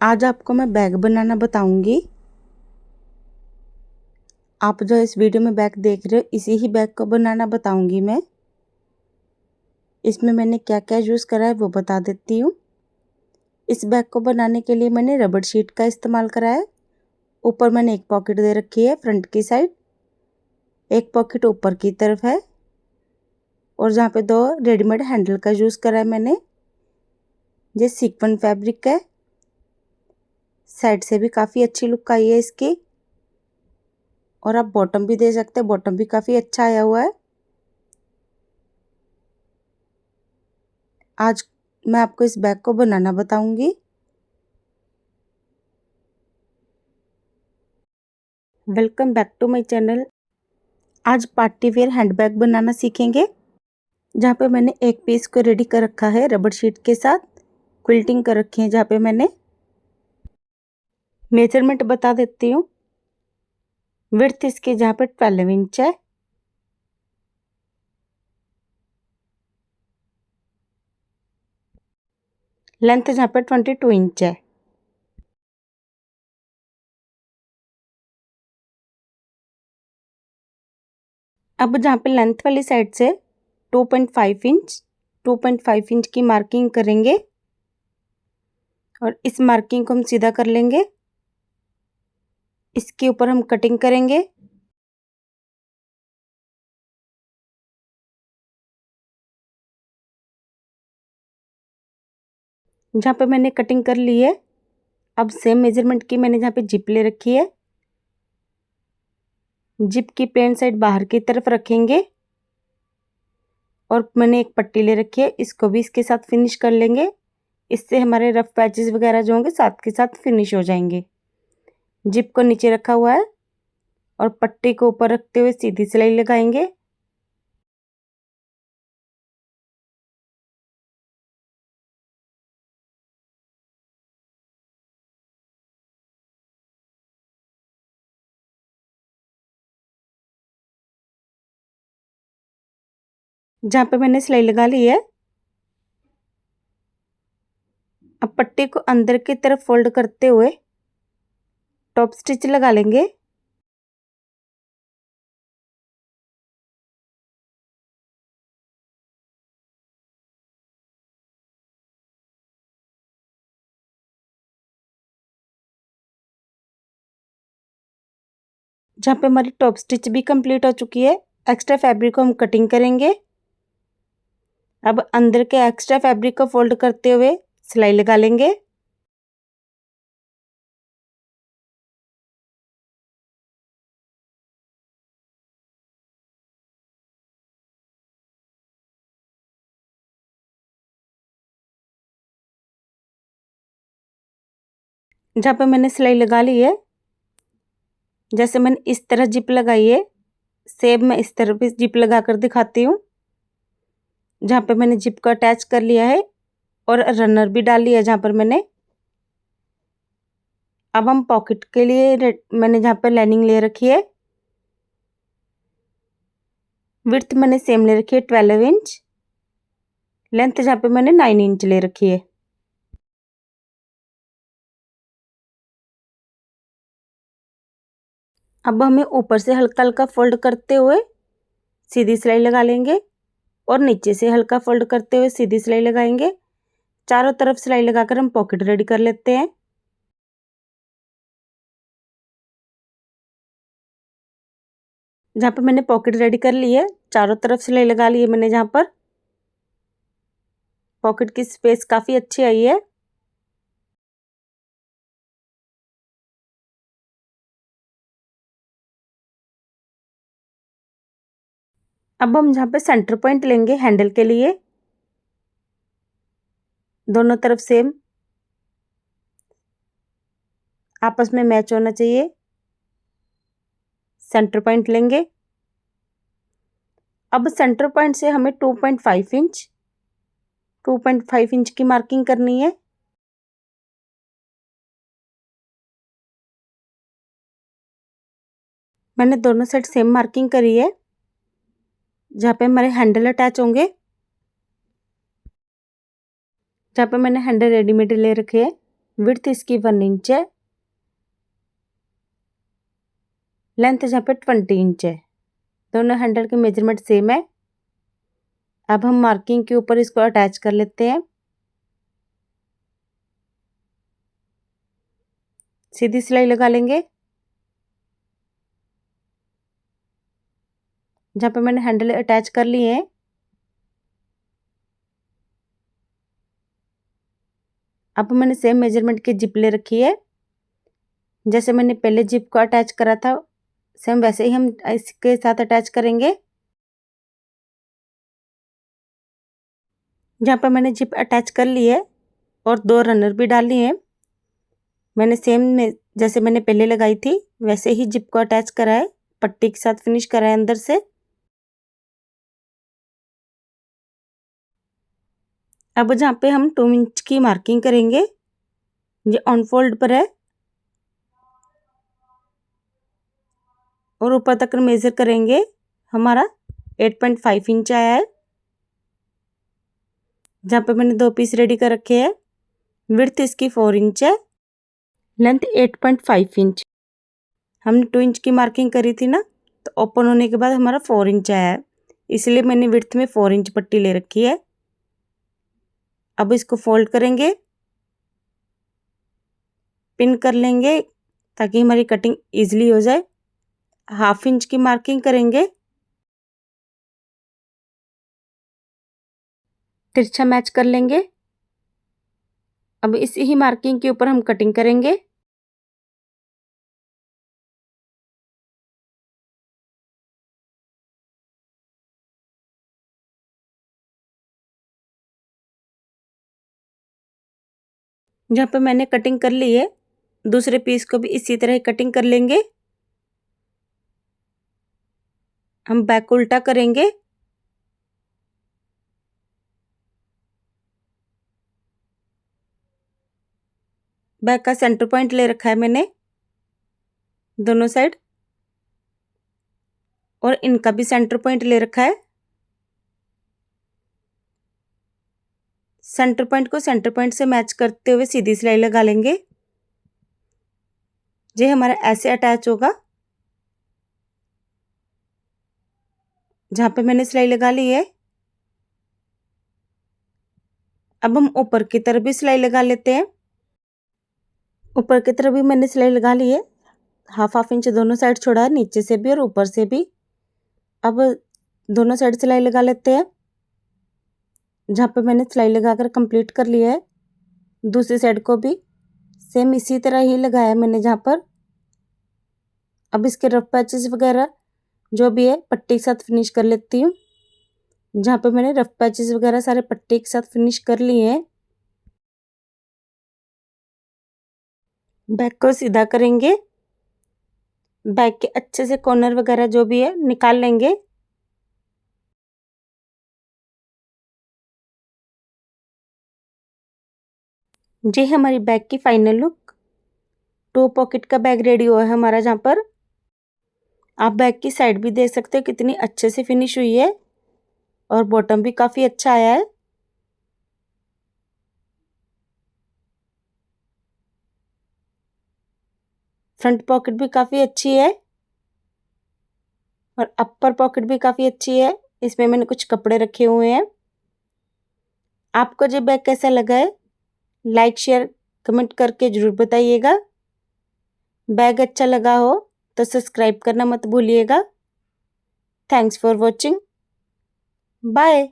आज आपको मैं बैग बनाना बताऊंगी। आप जो इस वीडियो में बैग देख रहे हो इसी ही बैग को बनाना बताऊंगी मैं। इसमें मैंने क्या क्या यूज़ करा है वो बता देती हूँ। इस बैग को बनाने के लिए मैंने रबड़ शीट का इस्तेमाल करा है। ऊपर मैंने एक पॉकेट दे रखी है फ्रंट की साइड, एक पॉकेट ऊपर की तरफ है और जहाँ पे 2 रेडीमेड हैंडल का यूज़ करा है मैंने। ये सीक्वेंस फैब्रिक है, साइड से भी काफ़ी अच्छी लुक आई है इसकी और आप बॉटम भी दे सकते हैं, बॉटम भी काफ़ी अच्छा आया हुआ है। आज मैं आपको इस बैग को बनाना बताऊंगी। Welcome back to my channel. आज पार्टी वेयर हैंडबैग बनाना सीखेंगे। जहाँ पे मैंने एक पीस को रेडी कर रखा है रबड़ शीट के साथ, क्विल्टिंग कर रखी है। जहाँ पे मैंने मेजरमेंट बता देती हूँ। विड्थ इसकी जहाँ पे 12 इंच है, लेंथ जहाँ पे 22 इंच है। अब जहाँ पे लेंथ वाली साइड से 2.5 इंच की मार्किंग करेंगे और इस मार्किंग को हम सीधा कर लेंगे। इसके ऊपर हम कटिंग करेंगे। जहाँ पे मैंने कटिंग कर ली है, अब सेम मेजरमेंट की मैंने जहाँ पे जिप ले रखी है, जिप की प्लेन साइड बाहर की तरफ रखेंगे और मैंने एक पट्टी ले रखी है, इसको भी इसके साथ फिनिश कर लेंगे। इससे हमारे रफ पैचेस वगैरह जो होंगे साथ के साथ फिनिश हो जाएंगे। जिप को नीचे रखा हुआ है और पट्टी को ऊपर रखते हुए सीधी सिलाई लगाएंगे। जहाँ पे मैंने सिलाई लगा ली है, अब पट्टी को अंदर की तरफ फोल्ड करते हुए टॉप स्टिच लगा लेंगे। जहाँ पे हमारी टॉप स्टिच भी कंप्लीट हो चुकी है, एक्स्ट्रा फैब्रिक को हम कटिंग करेंगे। अब अंदर के एक्स्ट्रा फैब्रिक को फोल्ड करते हुए सिलाई लगा लेंगे। जहाँ पे मैंने सिलाई लगा ली है, जैसे मैंने इस तरह जिप लगाई है, सेम मैं इस तरह भी जिप लगा कर दिखाती हूँ। जहाँ पे मैंने जिप को अटैच कर लिया है और रनर भी डाल लिया है जहाँ पर मैंने। अब हम पॉकेट के लिए मैंने जहाँ पर लाइनिंग ले रखी है, विड्थ मैंने सेम ले रखी है 12 इंच, लेंथ जहाँ पे मैंने 9 इंच ले रखी है। अब हमें ऊपर से हल्का हल्का फोल्ड करते हुए सीधी सिलाई लगा लेंगे और नीचे से हल्का फोल्ड करते हुए सीधी सिलाई लगाएंगे। चारों तरफ सिलाई लगाकर हम पॉकेट रेडी कर लेते हैं। जहाँ पर मैंने पॉकेट रेडी कर ली है, चारों तरफ सिलाई लगा ली है मैंने। जहाँ पर पॉकेट की स्पेस काफ़ी अच्छी आई है। अब हम जहाँ पे सेंटर पॉइंट लेंगे हैंडल के लिए, दोनों तरफ सेम आपस में मैच होना चाहिए। सेंटर पॉइंट लेंगे। अब सेंटर पॉइंट से हमें 2.5 इंच की मार्किंग करनी है। मैंने दोनों साइड सेम मार्किंग करी है। जहाँ पे हमारे हैंडल अटैच होंगे, जहाँ पे मैंने हैंडल रेडीमेड ले रखे हैं, विड्थ इसकी 1 इंच है, लेंथ जहाँ पे 20 इंच है। दोनों हैंडल की मेजरमेंट सेम है। अब हम मार्किंग के ऊपर इसको अटैच कर लेते हैं। सीधी सिलाई लगा लेंगे। जहाँ पे मैंने हैंडल अटैच कर लिए हैं, अब मैंने सेम मेजरमेंट की जिप ले रखी है। जैसे मैंने पहले जिप को अटैच करा था, सेम वैसे ही हम इसके साथ अटैच करेंगे। जहाँ पर मैंने जिप अटैच कर ली है और 2 रनर भी डाल लिए हैं, मैंने सेम में जैसे मैंने पहले लगाई थी वैसे ही जिप को अटैच करा है, पट्टी के साथ फिनिश करा है अंदर से। अब जहाँ पे हम 2 इंच की मार्किंग करेंगे, ये ऑन फोल्ड पर है और ऊपर तक मेज़र करेंगे, हमारा 8.5 इंच आया है। जहाँ पे मैंने 2 पीस रेडी कर रखे हैं, विड्थ इसकी 4 इंच है, लेंथ 8.5 इंच। हमने 2 इंच की मार्किंग करी थी ना, तो ओपन होने के बाद हमारा 4 इंच आया है, इसलिए मैंने विड्थ में 4 इंच पट्टी ले रखी है। अब इसको फोल्ड करेंगे, पिन कर लेंगे ताकि हमारी कटिंग इजीली हो जाए। 1/2 इंच की मार्किंग करेंगे, तिरछा मैच कर लेंगे। अब इसी ही मार्किंग के ऊपर हम कटिंग करेंगे। जहाँ पे मैंने कटिंग कर ली है, दूसरे पीस को भी इसी तरह कटिंग कर लेंगे। हम बैक उल्टा करेंगे, बैक का सेंटर पॉइंट ले रखा है मैंने दोनों साइड, और इनका भी सेंटर पॉइंट ले रखा है। सेंटर पॉइंट को सेंटर पॉइंट से मैच करते हुए सीधी सिलाई लगा लेंगे। ये हमारा ऐसे अटैच होगा। जहाँ पे मैंने सिलाई लगा ली है, अब हम ऊपर की तरफ भी सिलाई लगा लेते हैं। ऊपर की तरफ भी मैंने सिलाई लगा ली है, 1/2 इंच दोनों साइड छोड़ा है, नीचे से भी और ऊपर से भी। अब दोनों साइड सिलाई लगा लेते हैं। जहाँ पे मैंने सिलाई लगाकर कंप्लीट कर लिया है, दूसरी साइड को भी सेम इसी तरह ही लगाया मैंने जहाँ पर। अब इसके रफ पैचेस वगैरह जो भी है पट्टी के साथ फिनिश कर लेती हूँ। जहाँ पे मैंने रफ पैचेस वगैरह सारे पट्टी के साथ फिनिश कर लिए हैं। बैक को सीधा करेंगे, बैक के अच्छे से कॉर्नर वगैरह जो भी है निकाल लेंगे। ये हमारी बैग की फाइनल लुक। 2 पॉकेट का बैग रेडी हुआ है हमारा। जहाँ पर आप बैग की साइड भी देख सकते हो कितनी अच्छे से फिनिश हुई है, और बॉटम भी काफ़ी अच्छा आया है। फ्रंट पॉकेट भी काफ़ी अच्छी है और अपर पॉकेट भी काफ़ी अच्छी है। इसमें मैंने कुछ कपड़े रखे हुए हैं। आपको ये बैग कैसा लगा है, लाइक शेयर कमेंट करके ज़रूर बताइएगा। बैग अच्छा लगा हो तो सब्सक्राइब करना मत भूलिएगा। Thanks for watching. बाय।